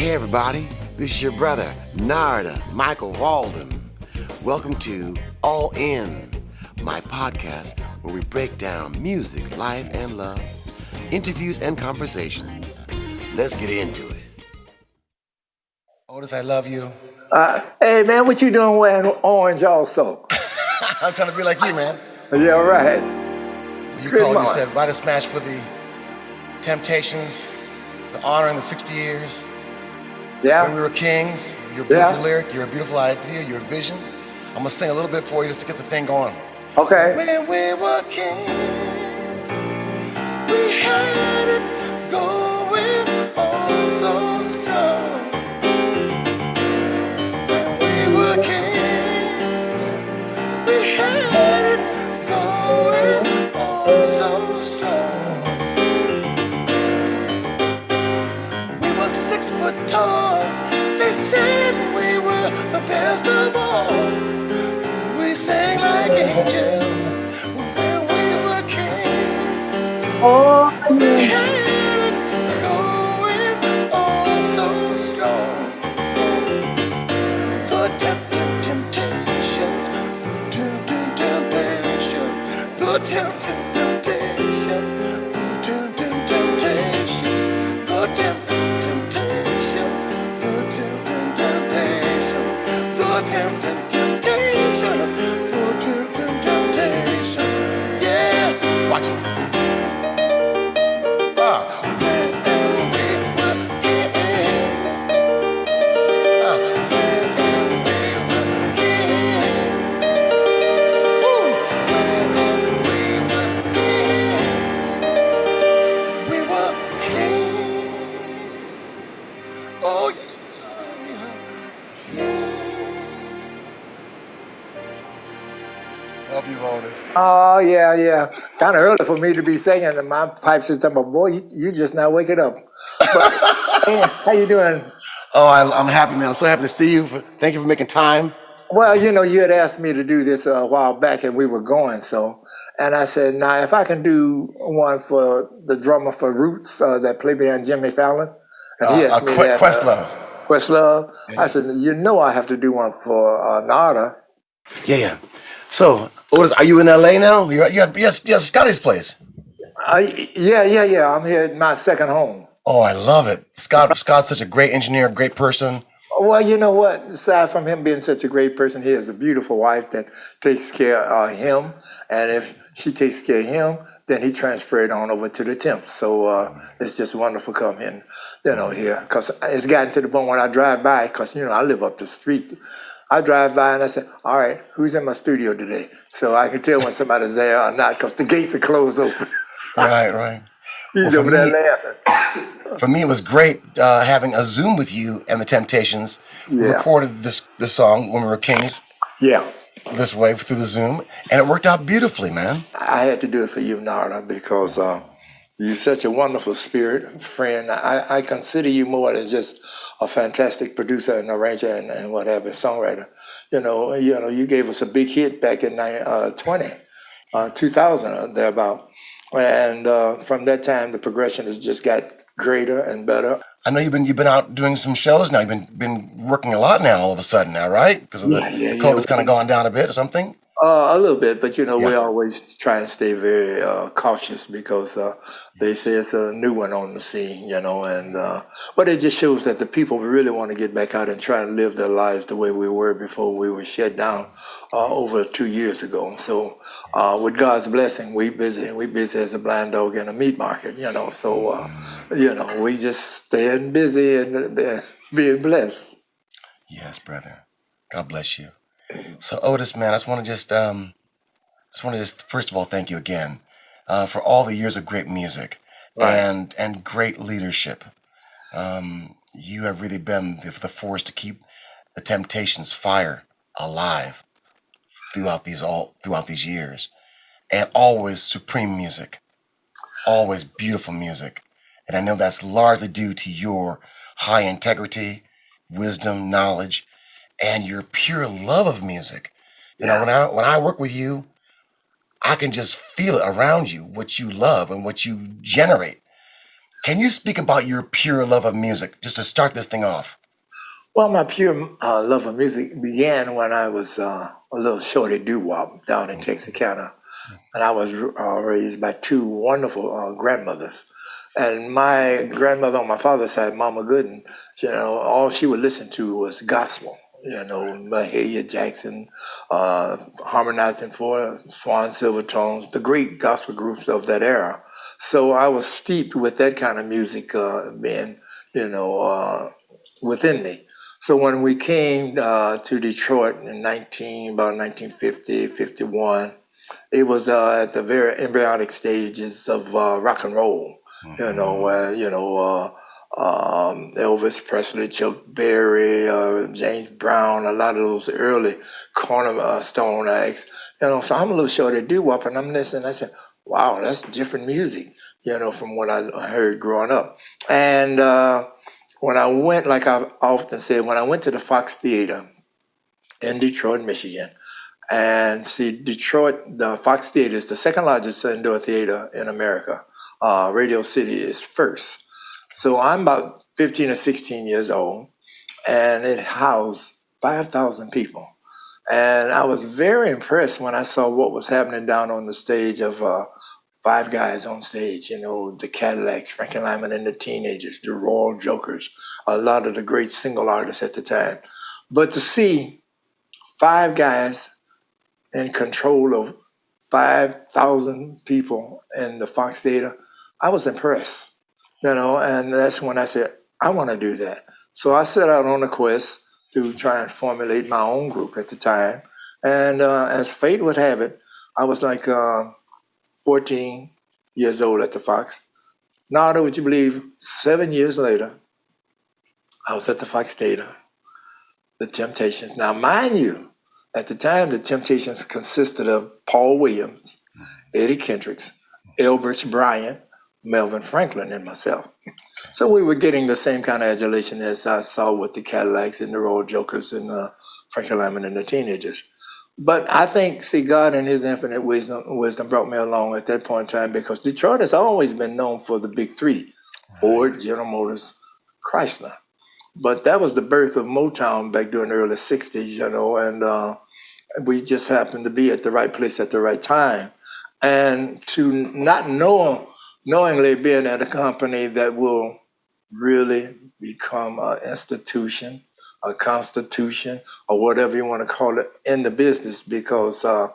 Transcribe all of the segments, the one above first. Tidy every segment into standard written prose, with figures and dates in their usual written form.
Hey everybody, this is your brother, Narada, Michael Walden. Welcome to All In, my podcast where we break down music, life, and love, interviews, and conversations. Let's get into it. Otis, I love you. Hey man, what you doing wearing orange also? I'm trying to be like you, man. Yeah, right. You Good called, you morning. said, write a smash for the Temptations, the honoring the 60 years. When we Yeah, were kings, your beautiful yeah. lyric, your beautiful idea, your vision. I'm gonna sing a little bit for you just to get the thing going. Okay. When we were kings, we had it going on so strong. When we were kings, we had it going on so strong. We were 6 foot tall. They said we were the best of all. We sang like angels when we were kings. Oh We yeah. had it going on so strong. The temptations, the temptations, the temptations, the temptations, the temptations, the temptations, the temptations, the temptations. Yeah, watch it. When we were kings. When we were kings. Woo! When we were kings. We were kings. Oh, yes, we were kings. Love you, Otis. Oh yeah. Kind of early for me to be singing, and my pipe system. But boy, you just now waking up. But hey, how you doing? Oh, I'm happy, man. I'm so happy to see you. Thank you for making time. Well, you had asked me to do this a while back, and we were going. And I said, now if I can do one for the drummer for Roots that played behind Jimmy Fallon, and he asked me that. Questlove. Questlove. I Yeah. said, I have to do one for Nada. Yeah. So, Otis, are you in LA now? You're Scotty's place. Yeah. I'm here at my second home. Oh, I love it. Scott's such a great engineer, great person. Well, you know what? Aside from him being such a great person, he has a beautiful wife that takes care of him. And if she takes care of him, then he transferred on over to the Temps. So it's just wonderful coming, here. Because it's gotten to the point when I drive by, because, I live up the street. I drive by and I say, all right, who's in my studio today? So I can tell when somebody's there or not, because the gates are closed open. Right. Well, He's over there laughing. for me, it was great having a Zoom with you and the Temptations. We Yeah. recorded this song when we were kings Yeah. this way through the Zoom, and it worked out beautifully, man. I had to do it for you, Narda, because you're such a wonderful spirit, friend. I consider you more than just a fantastic producer and arranger and whatever, songwriter. You gave us a big hit back in 2000, thereabout. And from that time, the progression has just got greater and better. I know you've been out doing some shows now. You've been working a lot now, all of a sudden now, right? Because of the COVID's kind of gone down a bit or something. A little bit, but we Yeah. always try and stay very cautious because they say it's a new one on the scene, and but it just shows that the people really want to get back out and try and live their lives the way we were before we were shut down over 2 years ago. So with God's blessing, we busy as a blind dog in a meat market, So we just staying busy and being blessed. Yes, brother. God bless you. So, Otis, man, I just want to first of all thank you again for all the years of great music Right. and great leadership. You have really been the force to keep the Temptations fire alive throughout these years, and always supreme music, always beautiful music. And I know that's largely due to your high integrity, wisdom, knowledge, and your pure love of music. You know, Yeah. when I work with you, I can just feel it around you, what you love and what you generate. Can you speak about your pure love of music, just to start this thing off? Well, my pure love of music began when I was a little shorty doo-wop down in Texarkana, and I was raised by two wonderful grandmothers. And my grandmother on my father's side, Mama Gooden, all she would listen to was gospel. Mahalia Jackson, harmonizing for Swan Silvertones, the great gospel groups of that era. So I was steeped with that kind of music being, within me. So when we came to Detroit in about 1950, 51, it was at the very embryonic stages of rock and roll. Elvis Presley, Chuck Berry, James Brown, a lot of those early cornerstone acts. So I'm a little short of doo-wop, and I'm listening. I said, "Wow, that's different music," from what I heard growing up. And when I went, like I've often said, when I went to the Fox Theater in Detroit, Michigan, and see, Detroit, the Fox Theater is the second largest indoor theater in America. Radio City is first. So I'm about 15 or 16 years old, and it housed 5,000 people. And I was very impressed when I saw what was happening down on the stage of five guys on stage, the Cadillacs, Frankie Lyman and the Teenagers, the Royal Jokers, a lot of the great single artists at the time. But to see five guys in control of 5,000 people in the Fox Theater, I was impressed, and that's when I said, I want to do that. So I set out on a quest to try and formulate my own group at the time. And as fate would have it, I was like 14 years old at the Fox. Now, would you believe, 7 years later, I was at the Fox Theater, the Temptations. Now, mind you, at the time, the Temptations consisted of Paul Williams, Eddie Kendricks, Elbert Bryant, Melvin Franklin, and myself. So we were getting the same kind of adulation as I saw with the Cadillacs and the Royal Jokers and Frankie Lyman and the Teenagers. But I think, see, God in his infinite wisdom brought me along at that point in time, because Detroit has always been known for the big three, Ford, General Motors, Chrysler. But that was the birth of Motown back during the early 60s, and we just happened to be at the right place at the right time. And to not knowingly being at a company that will really become an institution, a constitution, or whatever you want to call it in the business, because the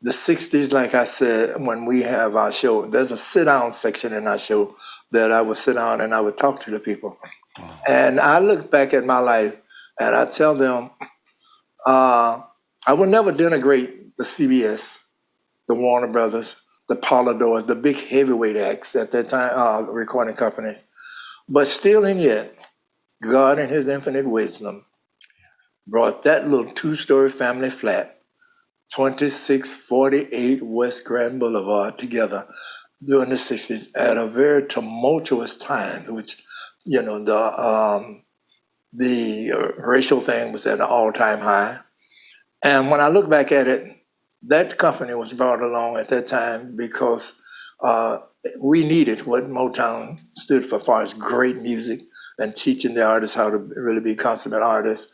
60s, like I said, when we have our show, there's a sit-down section in our show that I would sit down and I would talk to the people. And I look back at my life and I tell them, I would never denigrate the CBS, the Warner Brothers, the Polydors, the big heavyweight acts at that time, recording companies. But still and yet, God in his infinite wisdom brought that little two-story family flat, 2648 West Grand Boulevard, together during the 60s at a very tumultuous time, which, the racial thing was at an all-time high. And when I look back at it, that company was brought along at that time because we needed what Motown stood for, as far as great music and teaching the artists how to really be consummate artists.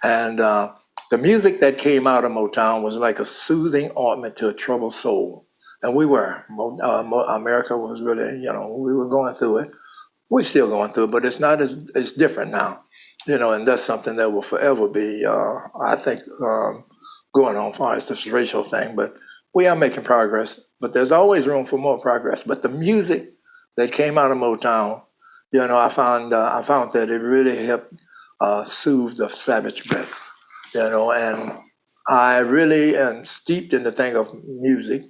And the music that came out of Motown was like a soothing ointment to a troubled soul. And we were. America was really, we were going through it. We're still going through it, but it's not it's different now, and that's something that will forever be, I think, going on as far as this racial thing. But we are making progress, but there's always room for more progress. But the music that came out of Motown, I found that it really helped soothe the savage breath, and I really am steeped in the thing of music,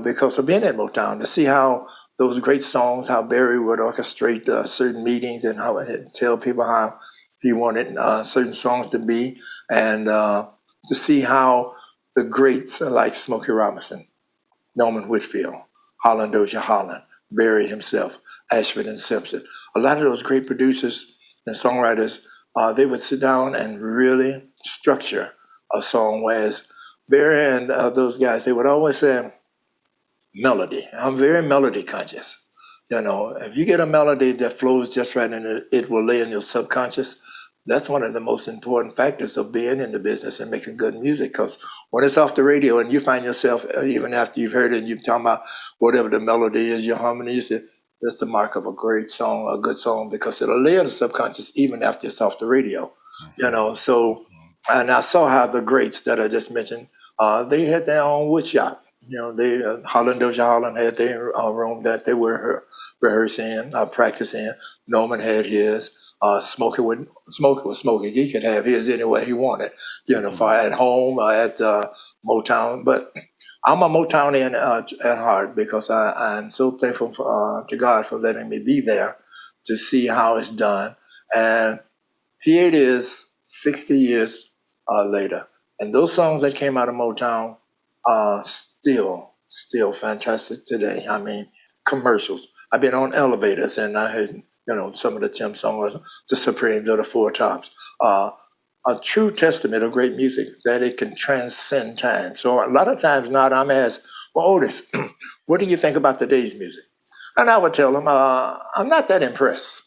because of being at Motown, to see how those great songs, how Barry would orchestrate certain meetings and how he'd tell people how he wanted certain songs to be, and to see how the greats like Smokey Robinson, Norman Whitfield, Holland Dozier Holland, Barry himself, Ashford and Simpson, a lot of those great producers and songwriters, they would sit down and really structure a song, whereas Barry and those guys, they would always say, melody. I'm very melody conscious, If you get a melody that flows just right and it will lay in your subconscious, that's one of the most important factors of being in the business and making good music. Because when it's off the radio and you find yourself, even after you've heard it, and you're talking about whatever the melody is, your harmony, you say, that's the mark of a great song, a good song, because it'll lay in the subconscious even after it's off the radio. So, and I saw how the greats that I just mentioned, they had their own wood shop. They Holland Doja Holland had their room that they were rehearsing, practicing. Norman had his. Smokey was Smokey. He could have his any way he wanted, for at home or at Motown. But I'm a Motownian at heart because I'm so thankful to God for letting me be there to see how it's done. And here it is, 60 years later. And those songs that came out of Motown are still fantastic today. I mean, commercials. I've been on elevators and I heard, some of the Tim songs, the Supremes or the Four Tops. A true testament of great music that it can transcend time. So a lot of times now I'm asked, well, Otis, what do you think about today's music? And I would tell them, I'm not that impressed.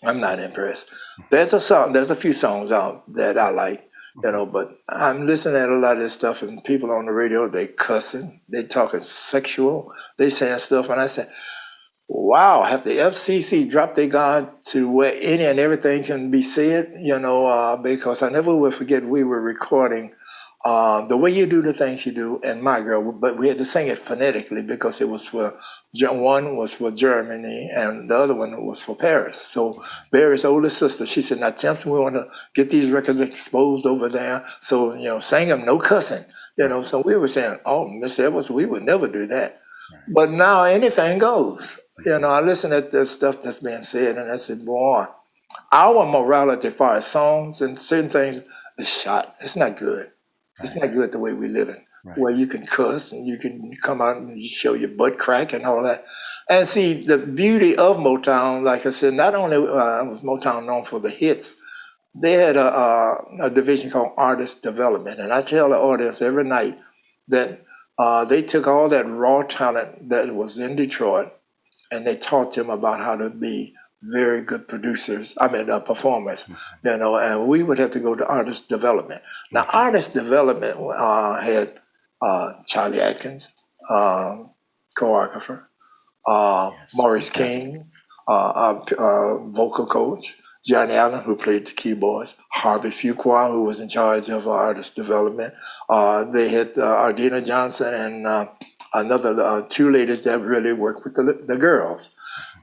I'm not impressed. There's a few songs out that I like, but I'm listening to a lot of this stuff and people on the radio, they cussing, they talking sexual, they saying stuff, and I say, wow, have the FCC dropped their guard to where any and everything can be said? Because I never will forget we were recording the way you do the things you do and My Girl, but we had to sing it phonetically because it was one was for Germany and the other one was for Paris. So Barry's oldest sister, she said, now Tempson, we want to get these records exposed over there. So, sing them, no cussing. So we were saying, oh, Miss Edwards, we would never do that. But now anything goes. I listen to the stuff that's being said and I said, boy, our morality as far as songs and certain things is shot. It's not good. It's not good the way we live in, where you can cuss and you can come out and you show your butt crack and all that. And see, the beauty of Motown, like I said, not only was Motown known for the hits, they had a division called Artist Development. And I tell the audience every night that they took all that raw talent that was in Detroit and they taught them about how to be very good performers, and we would have to go to artist development. Now, artist development had Charlie Atkins, choreographer, Maurice King, vocal coach, Johnny Allen, who played the keyboards, Harvey Fuqua, who was in charge of artist development. They had Ardina Johnson and another two ladies that really worked with the girls.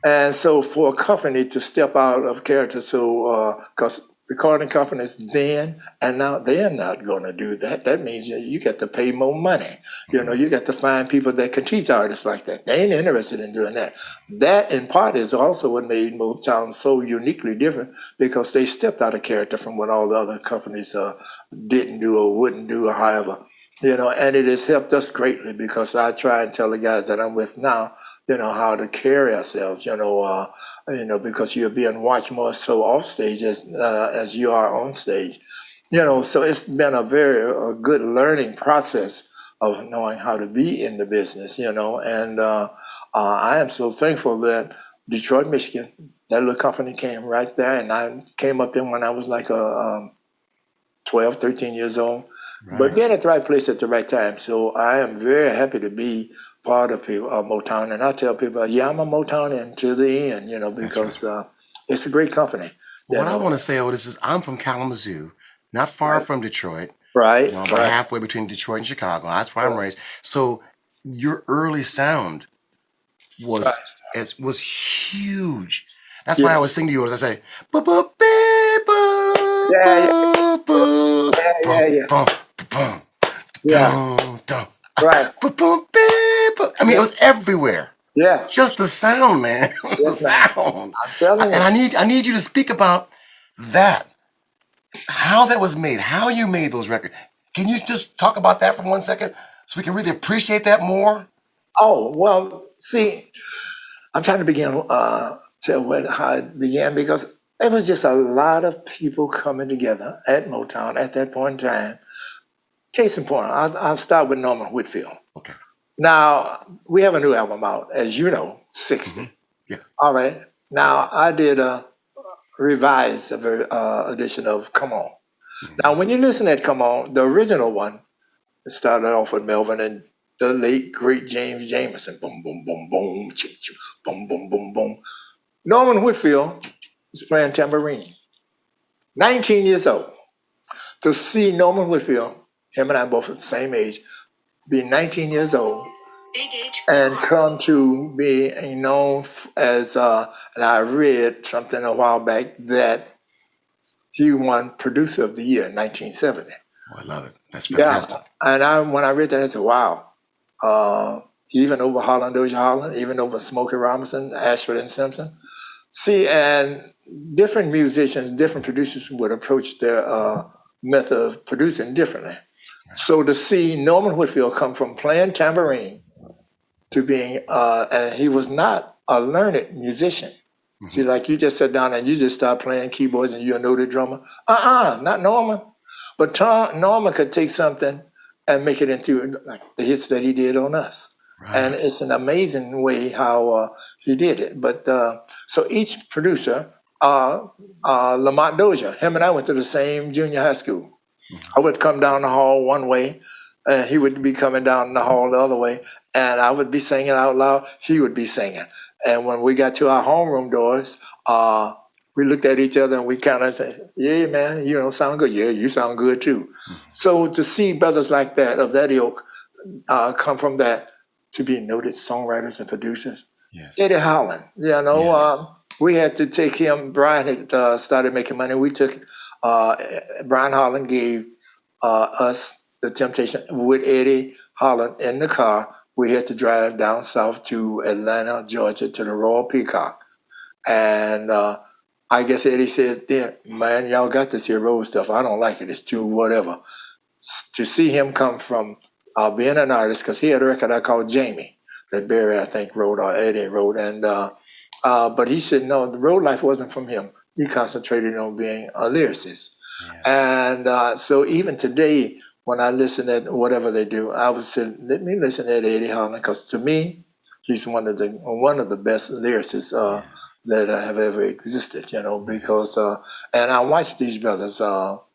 And so for a company to step out of character, because recording companies then and now, they're not going to do that. That means you got to pay more money. You got to find people that can teach artists like that. They ain't interested in doing that. That in part is also what made Motown so uniquely different because they stepped out of character from what all the other companies didn't do or wouldn't do or however. And it has helped us greatly because I try and tell the guys that I'm with now, how to carry ourselves, because you're being watched more so off stage as you are on stage, so it's been a very good learning process of knowing how to be in the business, and I am so thankful that Detroit, Michigan, that little company came right there, and I came up there when I was like 12, 13 years old. But being at the right place at the right time. So I am very happy to be part of Motown. And I tell people, I'm a Motownian to the end, because it's a great company. What I want to say, Otis, is I'm from Kalamazoo, not far from Detroit. Right. About halfway between Detroit and Chicago. That's where I'm raised. So your early sound was huge. That's why I always sing to you as I say, Right. I mean, it was everywhere. Yeah. Just the sound, man. The sound. I'm telling you. And I need you to speak about that. How that was made, how you made those records. Can you just talk about that for 1 second so we can really appreciate that more? Oh, well, see, I'm trying to begin how it began because it was just a lot of people coming together at Motown at that point in time. Case in point, I'll start with Norman Whitfield. Okay. Now, we have a new album out, as you know. 60. Yeah. All right. Now, I did a revised edition of Come On. Now, when you listen at Come On, the original one, it started off with Melvin and the late, great James Jamerson. Boom, boom, boom, boom, choo, choo, boom, boom, boom, boom. Norman Whitfield was playing tambourine. 19 years old. To see Norman Whitfield, him and I both at the same age, be 19 years old and come to be known as, and I read something a while back that he won Producer of the Year in 1970. Oh, I love it. That's fantastic. Yeah, and when I read that, I said, wow. Even over Holland, Dozier Holland, even over Smokey Robinson, Ashford and Simpson. See, and different musicians, different producers would approach their method of producing differently. So to see Norman Whitfield come from playing tambourine to being, and he was not a learned musician. See, like you just sat down and you just start playing keyboards and you're a noted drummer. Not Norman. But Norman could take something and make it into like the hits that he did on us. Right. And it's an amazing way how he did it. But so each producer, Lamont Dozier, him and I went to the same junior high school. I would come down the hall one way, and he would be coming down the hall the other way, and I would be singing out loud. He would be singing. And when we got to our homeroom doors, we looked at each other and we kind of said, yeah, man, you don't sound good. Yeah, you sound good too. So to see brothers like that, of that ilk, come from that to be noted songwriters and producers. Yes. Eddie Howland, we had to take him. Brian had started making money. We took, Brian Holland gave us the Temptation with Eddie Holland in the car. We had to drive down south to Atlanta, Georgia, to the Royal Peacock. And I guess Eddie said, yeah, man, y'all got this here road stuff. I don't like it. It's too whatever. To see him come from being an artist, because he had a record I called Jamie that Barry, I think, wrote, or Eddie wrote. And but he said, no, the road life wasn't from him. He concentrated on being a lyricist. Yes. And so even today, when I listen at whatever they do, I would say, let me listen to Eddie Holland, because to me, he's one of the best lyricists that have ever existed, because, and I watched these brothers,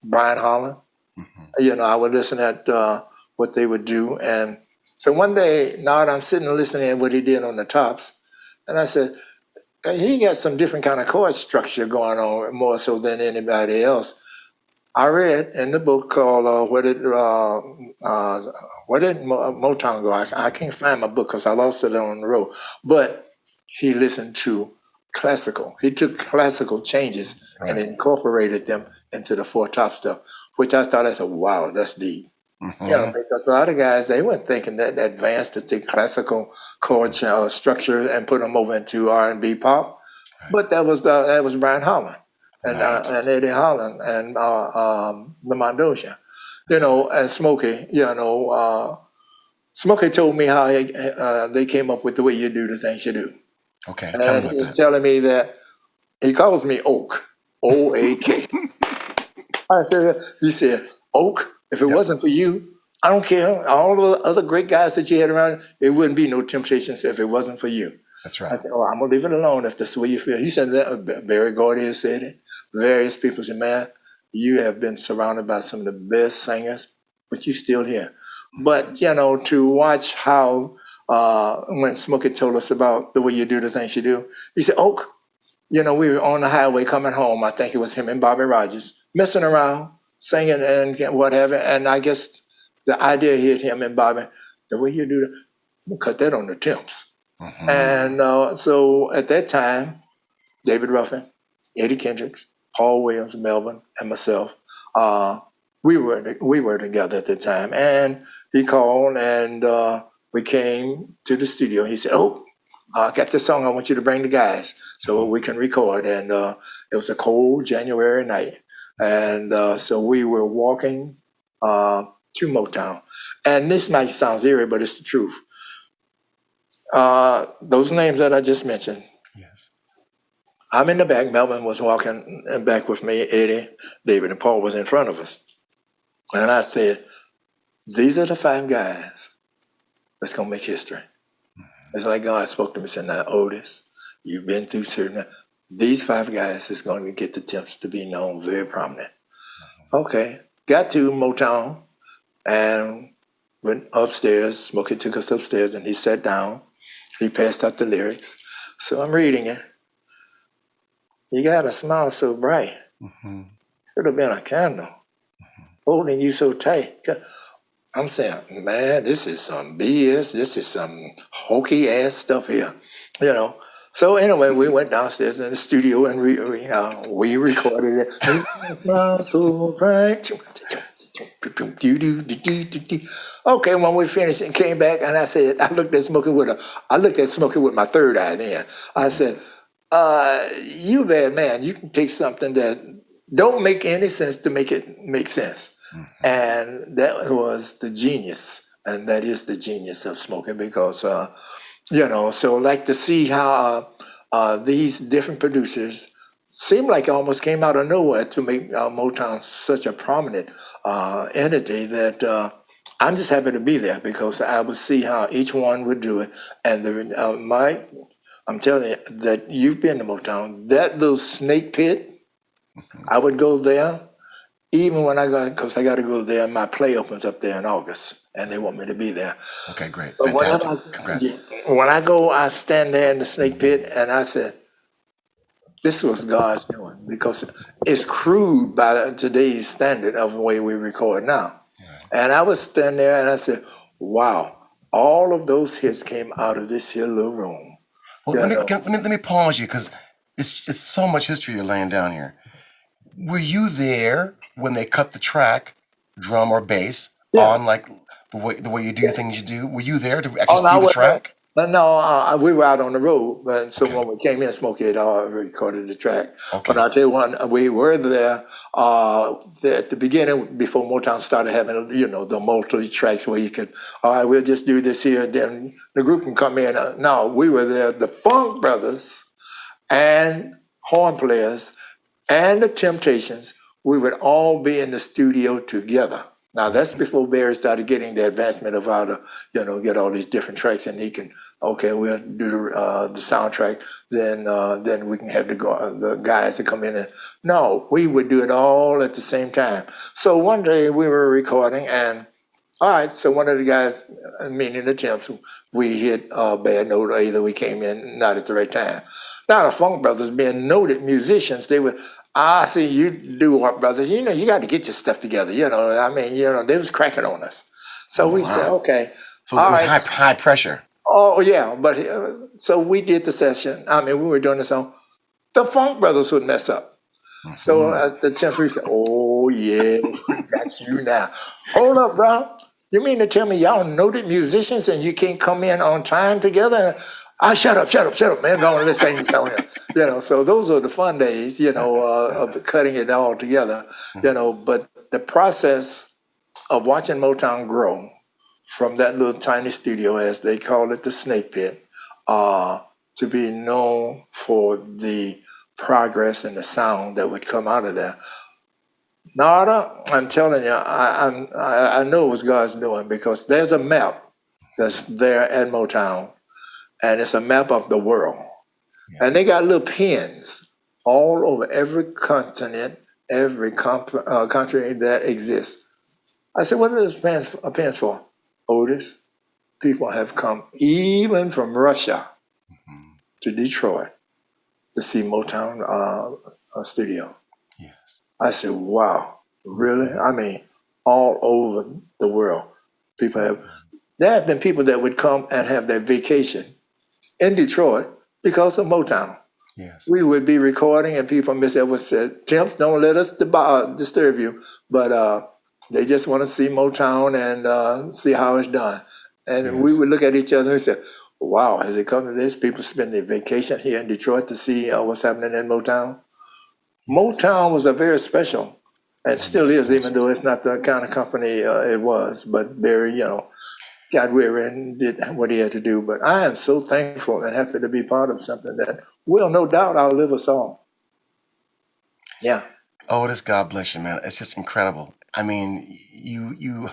Brian Holland, I would listen at what they would do. And so one day, now I'm sitting and listening at what he did on the tops, and I said, he got some different kind of chord structure going on, more so than anybody else. I read in the book called Where Did Motown Go? I can't find my book because I lost it on the road. But he listened to classical. He took classical changes and incorporated them into the Four Top stuff, which I thought, I said, wow, that's deep. Because a lot of guys, they weren't thinking that advanced to take classical chord structure and put them over into R&B pop. But that was Brian Holland. And Eddie Holland and Lamont Dozier, and Smokey, Smokey told me how they came up with The Way You Do the Things You Do. Okay, and tell me about he's telling me that he calls me Oak, O-A-K. He said, Oak, if it wasn't for you, I don't care. All the other great guys that you had around, it wouldn't be no Temptations if it wasn't for you. That's right. I said, I'm going to leave it alone if that's the way you feel. He said that, Barry Gordy has said it. Various people said, man, you have been surrounded by some of the best singers, but you're still here. But, to watch how, when Smokey told us about The Way You Do the Things You Do, he said, Oak, we were on the highway coming home. I think it was him and Bobby Rogers, messing around, singing and whatever. And I guess the idea hit him and Bobby, the way you do that, we'll cut that on the Temps. And so at that time, David Ruffin, Eddie Kendricks, Paul Williams, Melvin, and myself, we were together at the time. And he called and we came to the studio. He said, I got this song I want you to bring the guys so we can record. And it was a cold January night. And so we were walking to Motown. And this might sound eerie, but it's the truth. Those names that I just mentioned. Yes. I'm in the back. Melvin was walking back with me. Eddie, David, and Paul was in front of us. And I said, these are the 5 guys that's going to make history. It's like God spoke to me and said, now, Otis, you've been through certain, these 5 guys is going to get the Temps to be known very prominent. Okay, got to Motown and went upstairs. Smokey took us upstairs and he sat down. He passed out the lyrics. So I'm reading it. You got a smile so bright. Could have been a candle holding you so tight. I'm saying, man, this is some BS. This is some hokey ass stuff here, you know. So anyway, we went downstairs in the studio and we recorded it. Smile so bright. Okay, when we finished and came back, and I said, I looked at Smokey with my third eye. Then I said, "You bad man, you can take something that don't make any sense to make it make sense." And that was the genius, and that is the genius of Smokey, because so like to see how these different producers seemed like it almost came out of nowhere to make Motown such a prominent entity that I'm just happy to be there, because I would see how each one would do it. And Mike, I'm telling you that you've been to Motown, that little snake pit, I would go there. Even when because I got to go there, my play opens up there in August, and they want me to be there. Okay, great. But Fantastic. Congrats. when I go, I stand there in the snake pit, and I said, this was God's doing, because it's crude by today's standard of the way we record now. And I was standing there, and I said, wow, all of those hits came out of this here little room. Well, let me pause you, because it's so much history you're laying down here. Were you there when they cut the track, drum or bass, on like the way you do things you do? Were you there to actually see the track? No, we were out on the road, but so when we came in, Smokey had already recorded the track. Okay. But I'll tell you one, we were there at the beginning, before Motown started having, the multi-tracks where you could, all right, we'll just do this here, then the group can come in. No, we were there, the Funk Brothers and horn players and the Temptations, we would all be in the studio together. Now, that's before Barry started getting the advancement of how to, get all these different tracks, and he can, okay, we'll do the soundtrack, then we can have the guys to come in. And no, we would do it all at the same time. So one day we were recording, and all right, so one of the guys, meaning the Temps, we hit a bad note, or either we came in not at the right time. Now, the Funk Brothers, being noted musicians, they would, see you do what, brothers, you got to get your stuff together, they was cracking on us. So we said, okay. So it was high pressure. Oh, yeah, but so we did the session. We were doing the song. The Funk Brothers would mess up. So the Temps said, oh, yeah, that's you now. Hold up, bro. You mean to tell me y'all noted musicians and you can't come in on time together? Shut up, man. Go on, let's sing the song. So those are the fun days, of cutting it all together, but the process of watching Motown grow from that little tiny studio, as they call it, the Snake Pit, to be known for the progress and the sound that would come out of there. Narada, I'm telling you, I know it was God's doing, because there's a map that's there at Motown, and it's a map of the world. Yeah. And they got little pins all over every continent, every country that exists. I said, what are those pins for? Otis, people have come even from Russia to Detroit to see Motown studio. Yes. I said, wow, really? All over the world. There have been people that would come and have their vacation in Detroit because of Motown. Yes. We would be recording, and people, Miss Edwards said, Temps, don't let us disturb you, but they just want to see Motown and see how it's done. And we would look at each other and say, wow, has it come to this? People spend their vacation here in Detroit to see what's happening in Motown. Motown was a very special, and still is, even though it's not the kind of company it was, but Barry, got weary and did what he had to do. But I am so thankful and happy to be part of something that will no doubt outlive us all. Yeah. Otis, God bless you, man. It's just incredible. You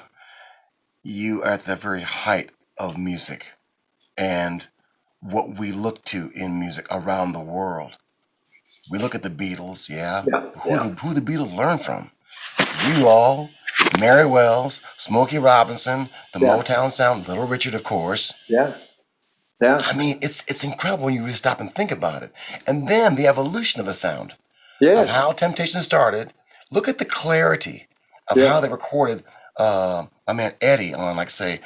are at the very height of music, and what we look to in music around the world. We look at the Beatles, yeah. Yeah, Who yeah, the Beatles learn from? You all, Mary Wells, Smokey Robinson, the yeah, Motown sound, Little Richard, of course. yeah, yeah, I mean, it's incredible when you really stop and think about it. And then the evolution of the sound, of yes, how Temptation started. Look at the clarity of how yeah, they recorded my man Eddie on, like, say,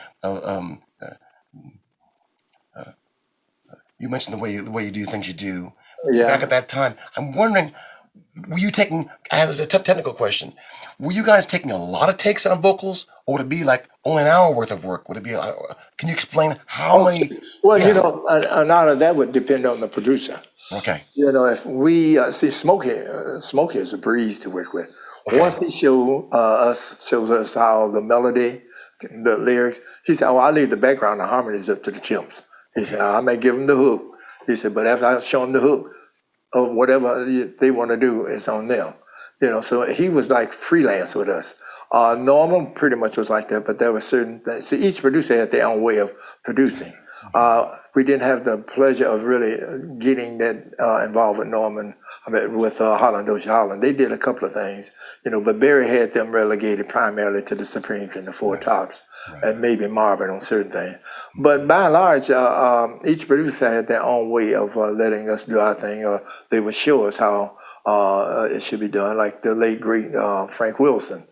you mentioned the way you do things you do. Back yeah. at that time, I'm wondering, were you taking, as a technical question, were you guys taking a lot of takes on vocals, or would it be like only an hour worth of work? Would it be? Can you explain how Oh, many? well, Yeah. a lot of that would depend on the producer. Okay. If we see Smokey is a breeze to work with. Okay. Once he shows us how the melody, the lyrics, he said, "Oh, I leave the background, the harmonies up to the chimps." He said, Okay. "I may give them the hook." He said, "But after I show them the hook, or whatever they want to do is on them." So he was like freelance with us. Norman pretty much was like that, but there were certain things. See, each producer had their own way of producing. We didn't have the pleasure of really getting that involved with Norman, with Holland Ocean Holland. They did a couple of things, but Barry had them relegated primarily to the Supremes and the Four Right. Tops, Right. and maybe Marvin on certain things. But by and large, each producer had their own way of letting us do our thing, or they would show us how it should be done, like the late, great Frank Wilson.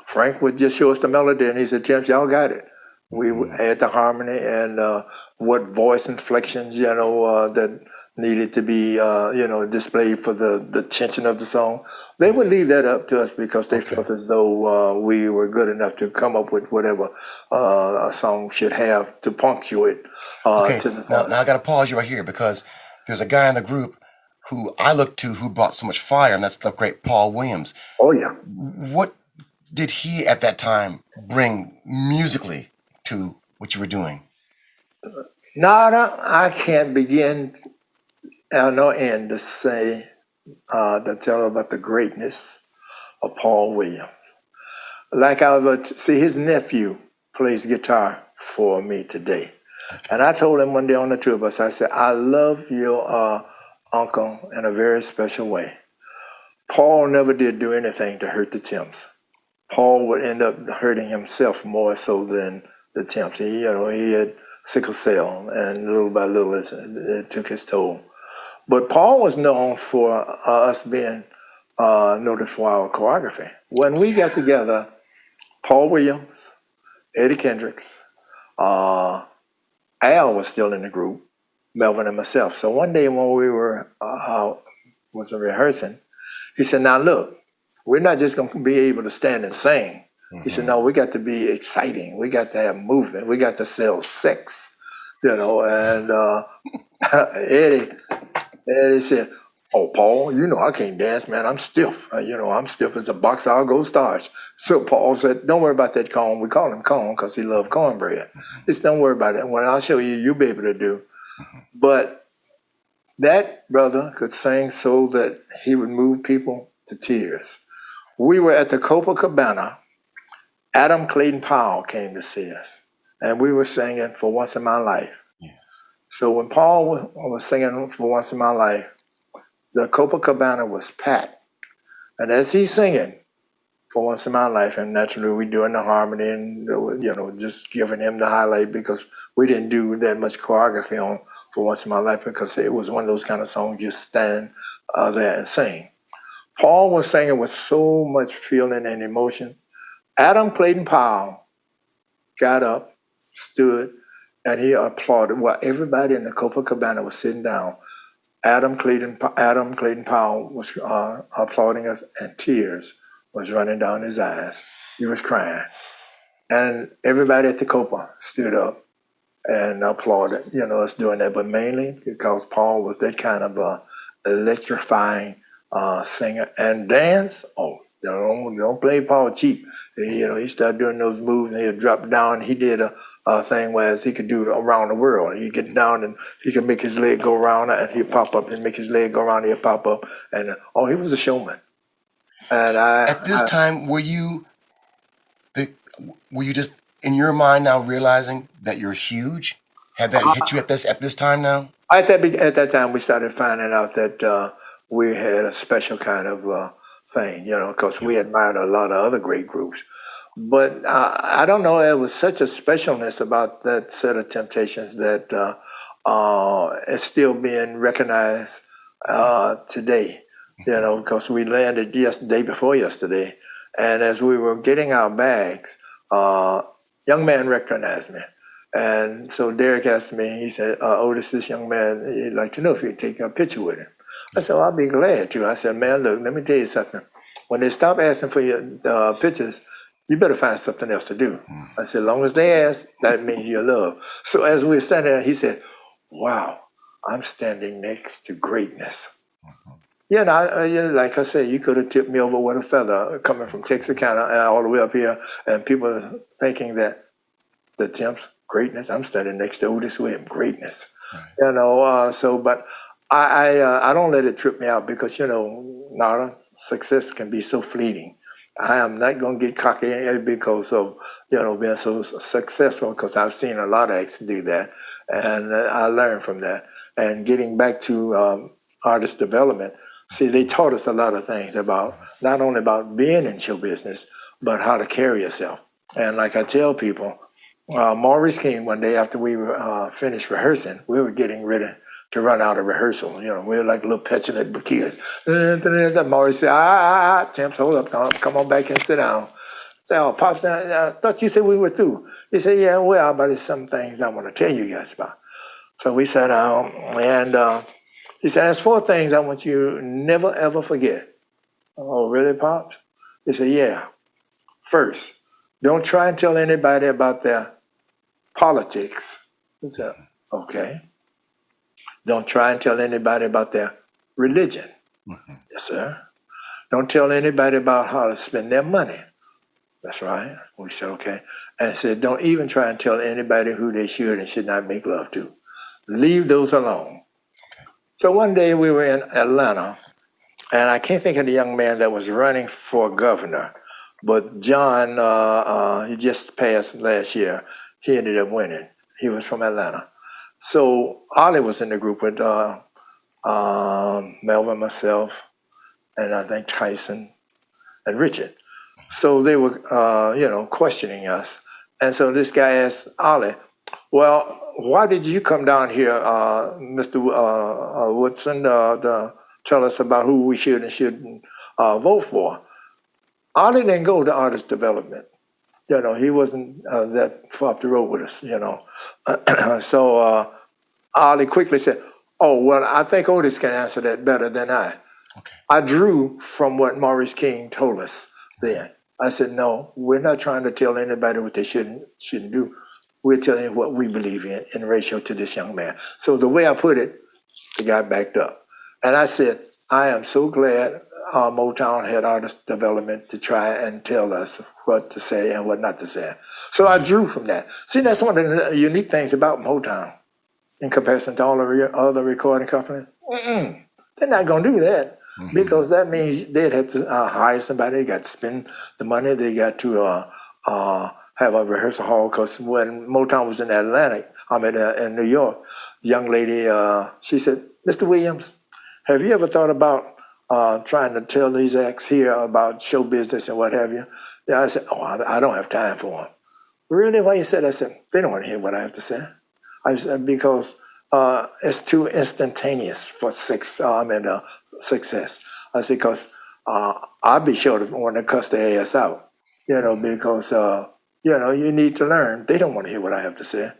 Frank would just show us the melody, and he said, "Champs, y'all got it." We would add the harmony and what voice inflections, that needed to be, displayed for the tension of the song. They would leave that up to us because they Okay. felt as though we were good enough to come up with whatever a song should have to punctuate Okay. to the Now, point. I got to pause you right here because there's a guy in the group who I look to who brought so much fire, and that's the great Paul Williams. Oh, yeah. What did he at that time bring musically to what you were doing? Nada, I can't begin nor end to say, to tell about the greatness of Paul Williams. Like I would see, his nephew plays guitar for me today. Okay. And I told him one day on the tour bus, I said, "I love your uncle in a very special way. Paul never did do anything to hurt the Temps. Paul would end up hurting himself more so than the Temps. He had sickle cell, and little by little it took his toll. But Paul was known for us being noted for our choreography. When we got together, Paul Williams, Eddie Kendricks, Al was still in the group, Melvin and myself. So one day when we were was rehearsing, he said, "Now look, we're not just going to be able to stand and sing." He said, "No, we got to be exciting. We got to have movement. We got to sell sex." And Eddie said, "Oh, Paul, I can't dance, man. I'm stiff. I'm stiff as a box. I'll go starch." So Paul said, "Don't worry about that cone." We call him Cone because he loved cornbread. He said, "Don't worry about it. What I'll show you, you'll be able to do." But that brother could sing so that he would move people to tears. We were at the Copacabana. Adam Clayton Powell came to see us, and we were singing "For Once in My Life." Yes. So when Paul was singing "For Once in My Life," the Copacabana was packed. And as he's singing "For Once in My Life," and naturally we doing the harmony and, just giving him the highlight because we didn't do that much choreography on "For Once in My Life" because it was one of those kind of songs you stand there and sing. Paul was singing with so much feeling and emotion. Adam Clayton Powell got up, stood, and he applauded while everybody in the Copacabana was sitting down. Adam Clayton Powell was applauding us, and tears was running down his eyes. He was crying, and everybody at the Copa stood up and applauded, us doing that. But mainly because Paul was that kind of electrifying singer and dance. Oh, don't play Paul cheap. He started doing those moves, and he'd drop down. He did a thing where he could do it around the world. He'd get down and he could make his leg go around, and he'd pop up, and make his leg go around, he'd pop up, and he was a showman. And At this time, were you just in your mind now realizing that you're huge? Had that hit you at this time now? At that time, we started finding out that we had a special kind of thing, because Yeah. we admired a lot of other great groups. But I don't know, there was such a specialness about that set of Temptations that it's still being recognized today, because we landed day before yesterday. And as we were getting our bags, young man recognized me. And so Derek asked me, he said, Otis, this young man, he'd like to know if you'd take a picture with him. I said, well, I'll be glad to. I said, man, look, let me tell you something. When they stop asking for your pictures, you better find something else to do. I said, as long as they ask, that means you're loved. So as we were standing there, he said, wow, I'm standing next to greatness. Like I said, you could have tipped me over with a feather coming from Texarkana all the way up here, and people are thinking that the Temps, greatness. I'm standing next to Otis Williams, greatness. Right. But I don't let it trip me out because Nara, success can be so fleeting. I am not going to get cocky because of being so successful, because I've seen a lot of acts do that, and I learned from that. And getting back to artist development, see, they taught us a lot of things about not only about being in show business, but how to carry yourself. And like I tell people, Maurice came one day after we were finished rehearsing. We were getting ready to run out of rehearsal. We were like little petulant kids. Maurice said, Temps, hold up, come on back and sit down. I said, oh, Pops, I thought you said we were through. He said, yeah, well, but there's some things I want to tell you guys about. So we sat down, and he said, there's 4 things I want you to never, ever forget. Oh, really, Pops? He said, yeah. First, don't try and tell anybody about their politics. I said, okay. Don't try and tell anybody about their religion. Yes, sir. Don't tell anybody about how to spend their money. That's right. We said, okay. And said, don't even try and tell anybody who they should and should not make love to. Leave those alone. So one day we were in Atlanta, and I can't think of the young man that was running for governor, but John, he just passed last year. He ended up winning. He was from Atlanta. So Ollie was in the group with Melvin, myself, and I think Tyson and Richard. So they were, questioning us. And so this guy asked Ollie, well, why did you come down here, Mr. Woodson, to tell us about who we should and shouldn't vote for? Ollie didn't go to artist development. He wasn't that far up the road with us, So Ollie quickly said, oh, well, I think Otis can answer that better than I. Okay. I drew from what Maurice King told us then. I said, no, we're not trying to tell anybody what they shouldn't do. We're telling you what we believe in ratio to this young man. So the way I put it, the guy backed up. And I said, I am so glad Motown had artist development to try and tell us what to say and what not to say. So I drew from that. See, that's one of the unique things about Motown in comparison to all the other recording companies. They're not going to do that because that means they'd have to hire somebody. They got to spend the money. They got to have a rehearsal hall, because when Motown was in in New York, the young lady, she said, Mr. Williams, have you ever thought about trying to tell these acts here about show business and what have you? Yeah, I said, oh, I don't have time for them. Really? Why you said that? I said, they don't want to hear what I have to say. I said, because it's too instantaneous for success. I said, because I'd be sure to want to cuss their ass out, because, you need to learn. They don't want to hear what I have to say.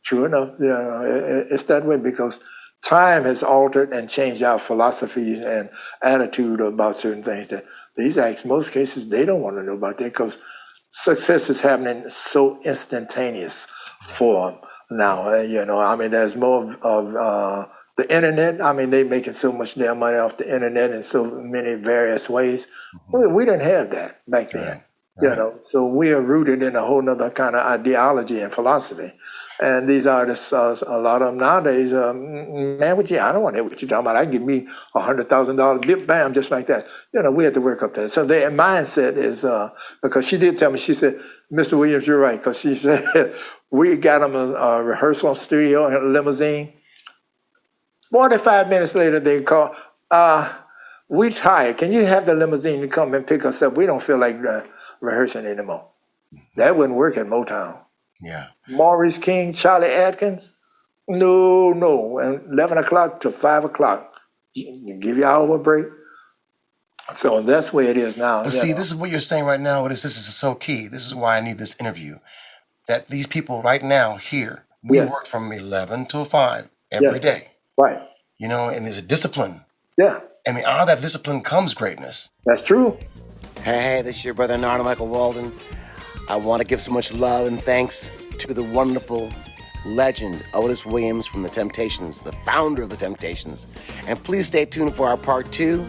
True enough, it's that way because time has altered and changed our philosophies and attitude about certain things that these acts, most cases, they don't want to know about that because success is happening so instantaneous for them now. There's more of the internet. They making so much damn money off the internet in so many various ways. We didn't have that back then. Right. So we are rooted in a whole nother kind of ideology and philosophy. And these artists, a lot of them nowadays, man, I don't want to hear what you're talking about. I can give me $100,000, bam, just like that. We had to work up there. So their mindset is, because she did tell me, she said, Mr. Williams, you're right. Because she said, we got them a rehearsal studio in a limousine. 45 minutes later, they call, we tired. Can you have the limousine to come and pick us up? We don't feel like rehearsing anymore. That wouldn't work at Motown. Yeah. Maurice King, Charlie Atkins, no. And 11 o'clock to 5 o'clock, you give your hour break. So that's where it is now. But see, this is what you're saying right now. This is so key. This is why I need this interview. That these people right now here, we work from 11 till 5 every day. Right. And there's a discipline. Yeah. I mean, out of that discipline comes greatness. That's true. Hey, this is your brother, Narada Michael Walden. I want to give so much love and thanks to the wonderful legend, Otis Williams from the Temptations, the founder of the Temptations. And please stay tuned for our part 2,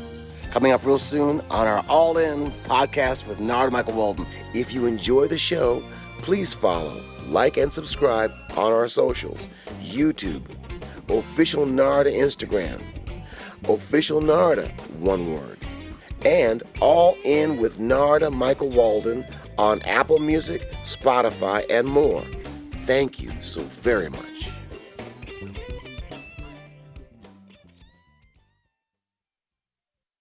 coming up real soon on our All In podcast with Narada Michael Walden. If you enjoy the show, please follow, like, and subscribe on our socials. YouTube, Official Narada Instagram, Official Narada, one word. And All In with Narada Michael Walden on Apple Music, Spotify, and more. Thank you so very much.